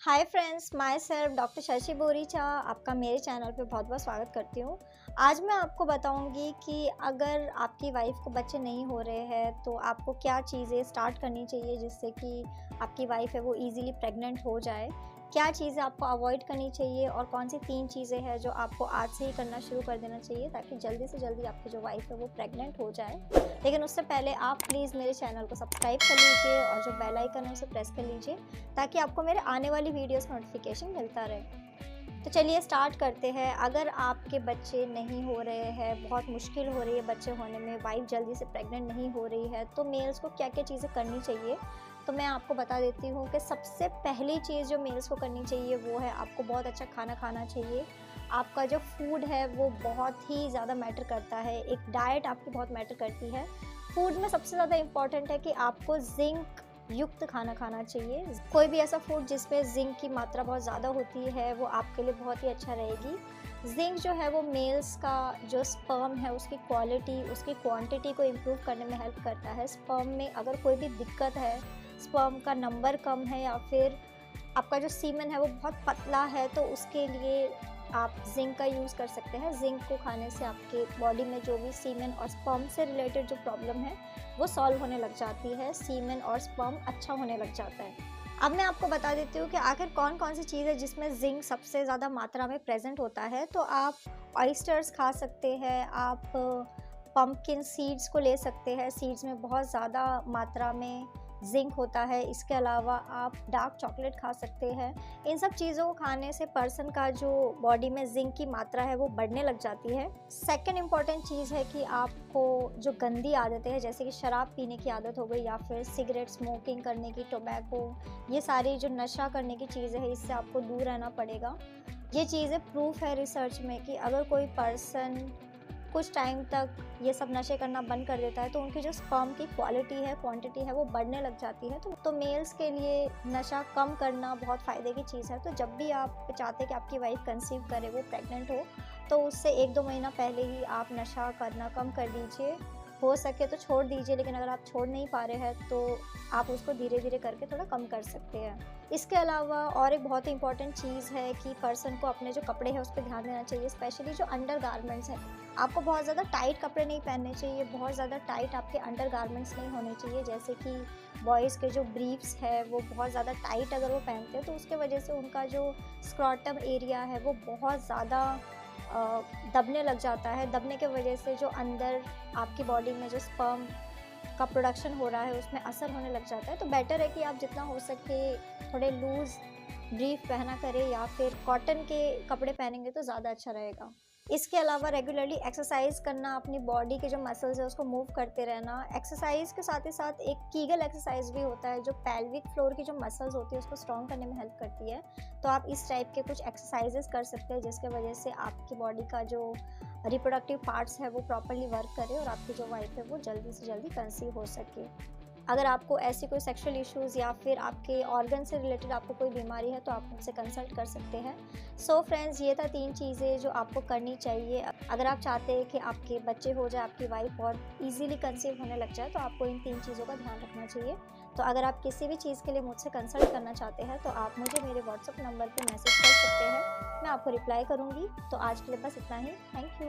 Hi friends, my self doctor Shashi Boricha आपका मेरे channel पे बहुत बहुत स्वागत करती हूँ। आज मैं आपको बताऊँगी कि अगर आपकी वाइफ को बच्चे नहीं हो रहे हैं तो आपको क्या चीज़ें स्टार्ट करनी चाहिए जिससे कि आपकी वाइफ है वो इजीली प्रेग्नेंट हो जाए। क्या चीज़ें आपको अवॉइड करनी चाहिए और कौन सी 3 चीज़ें हैं जो आपको आज से ही करना शुरू कर देना चाहिए ताकि जल्दी से जल्दी आपकी जो वाइफ है वो प्रेग्नेंट हो जाए। लेकिन उससे पहले आप प्लीज़ मेरे चैनल को सब्सक्राइब कर लीजिए और जो बेल आइकन है उसे प्रेस कर लीजिए ताकि आपको मेरे आने वाली वीडियोस का नोटिफिकेशन मिलता रहे। तो चलिए स्टार्ट करते हैं। अगर आपके बच्चे नहीं हो रहे हैं, बहुत मुश्किल हो रही है बच्चे होने में, वाइफ जल्दी से प्रेग्नेंट नहीं हो रही है, तो मेल्स को क्या क्या चीज़ें करनी चाहिए तो मैं आपको बता देती हूँ कि सबसे पहली चीज़ जो मेल्स को करनी चाहिए वो है आपको बहुत अच्छा खाना खाना चाहिए। आपका जो फूड है वो बहुत ही ज़्यादा मैटर करता है, एक डाइट आपकी बहुत मैटर करती है। फूड में सबसे ज़्यादा इम्पॉर्टेंट है कि आपको जिंक युक्त खाना खाना चाहिए। कोई भी ऐसा फूड जिसमें जिंक की मात्रा बहुत ज़्यादा होती है वो आपके लिए बहुत ही अच्छा रहेगी। जिंक जो है वो मेल्स का जो स्पर्म है उसकी क्वालिटी, उसकी क्वांटिटी को इम्प्रूव करने में हेल्प करता है। स्पर्म में अगर कोई भी दिक्कत है, स्पर्म का नंबर कम है या फिर आपका जो सीमन है वो बहुत पतला है, तो उसके लिए आप जिंक का यूज़ कर सकते हैं। जिंक को खाने से आपके बॉडी में जो भी सीमन और स्पर्म से रिलेटेड जो प्रॉब्लम है वो सॉल्व होने लग जाती है, सीमन और स्पर्म अच्छा होने लग जाता है। अब मैं आपको बता देती हूँ कि आखिर कौन कौन सी चीज़ है जिसमें जिंक सबसे ज़्यादा मात्रा में प्रेजेंट होता है। तो आप ऑयस्टर्स खा सकते हैं, आप पम्पकिन सीड्स को ले सकते हैं, सीड्स में बहुत ज़्यादा मात्रा में जिंक होता है। इसके अलावा आप डार्क चॉकलेट खा सकते हैं। इन सब चीज़ों को खाने से पर्सन का जो बॉडी में जिंक की मात्रा है वो बढ़ने लग जाती है। सेकंड इम्पॉर्टेंट चीज़ है कि आपको जो गंदी आदतें हैं जैसे कि शराब पीने की आदत हो गई या फिर सिगरेट स्मोकिंग करने की, टोबैको, ये सारी जो नशा करने की चीज़ें हैं इससे आपको दूर रहना पड़ेगा। ये चीज़ें प्रूफ है रिसर्च में कि अगर कोई पर्सन कुछ टाइम तक ये सब नशे करना बंद कर देता है तो उनकी जो स्पर्म की क्वालिटी है, क्वांटिटी है वो बढ़ने लग जाती है। तो मेल्स के लिए नशा कम करना बहुत फ़ायदे की चीज़ है। तो जब भी आप चाहते हैं कि आपकी वाइफ कंसीव करे, वो प्रेग्नेंट हो, तो उससे 1-2 महीना पहले ही आप नशा करना कम कर दीजिए। हो सके तो छोड़ दीजिए, लेकिन अगर आप छोड़ नहीं पा रहे हैं तो आप उसको धीरे धीरे करके थोड़ा कम कर सकते हैं। इसके अलावा और एक बहुत ही इंपॉर्टेंट चीज़ है कि पर्सन को अपने जो कपड़े हैं उस पर ध्यान देना चाहिए, स्पेशली जो अंडर गारमेंट्स हैं। आपको बहुत ज़्यादा टाइट कपड़े नहीं पहनने चाहिए, बहुत ज़्यादा टाइट आपके अंडर गारमेंट्स नहीं होने चाहिए। जैसे कि बॉयज़ के जो ब्रीफ्स है वो बहुत ज़्यादा टाइट अगर वो पहनते हैं तो उसके वजह से उनका जो स्क्रॉटम एरिया है वो बहुत ज़्यादा दबने लग जाता है। दबने के वजह से जो अंदर आपकी बॉडी में जो स्पर्म का प्रोडक्शन हो रहा है उसमें असर होने लग जाता है। तो बेटर है कि आप जितना हो सके थोड़े लूज़ ब्रीफ पहना करें या फिर कॉटन के कपड़े पहनेंगे तो ज़्यादा अच्छा रहेगा। इसके अलावा रेगुलरली एक्सरसाइज करना, अपनी बॉडी के जो मसल्स है उसको मूव करते रहना। एक्सरसाइज के साथ ही साथ एक कीगल एक्सरसाइज भी होता है जो पेल्विक फ्लोर की जो मसल्स होती है उसको स्ट्रॉन्ग करने में हेल्प करती है। तो आप इस टाइप के कुछ एक्सरसाइजेस कर सकते हैं जिसके वजह से आपकी बॉडी का जो रिप्रोडक्टिव पार्ट्स है वो प्रॉपरली वर्क करे और आपकी जो वाइफ है वो जल्दी से जल्दी कंसीव हो सके। अगर आपको ऐसी कोई सेक्सुअल इश्यूज़ या फिर आपके ऑर्गन से रिलेटेड आपको कोई बीमारी है तो आप मुझसे कंसल्ट कर सकते हैं। सो फ्रेंड्स, ये था 3 चीज़ें जो आपको करनी चाहिए। अगर आप चाहते हैं कि आपके बच्चे हो जाए, आपकी वाइफ बहुत ईजीली कंसीव होने लग जाए, तो आपको इन 3 चीज़ों का ध्यान रखना चाहिए। तो अगर आप किसी भी चीज़ के लिए मुझसे कंसल्ट करना चाहते हैं तो आप मुझे मेरे व्हाट्सएप नंबर पर मैसेज कर सकते हैं, मैं आपको रिप्लाई करूँगी। तो आज के लिए बस इतना ही। Thank you.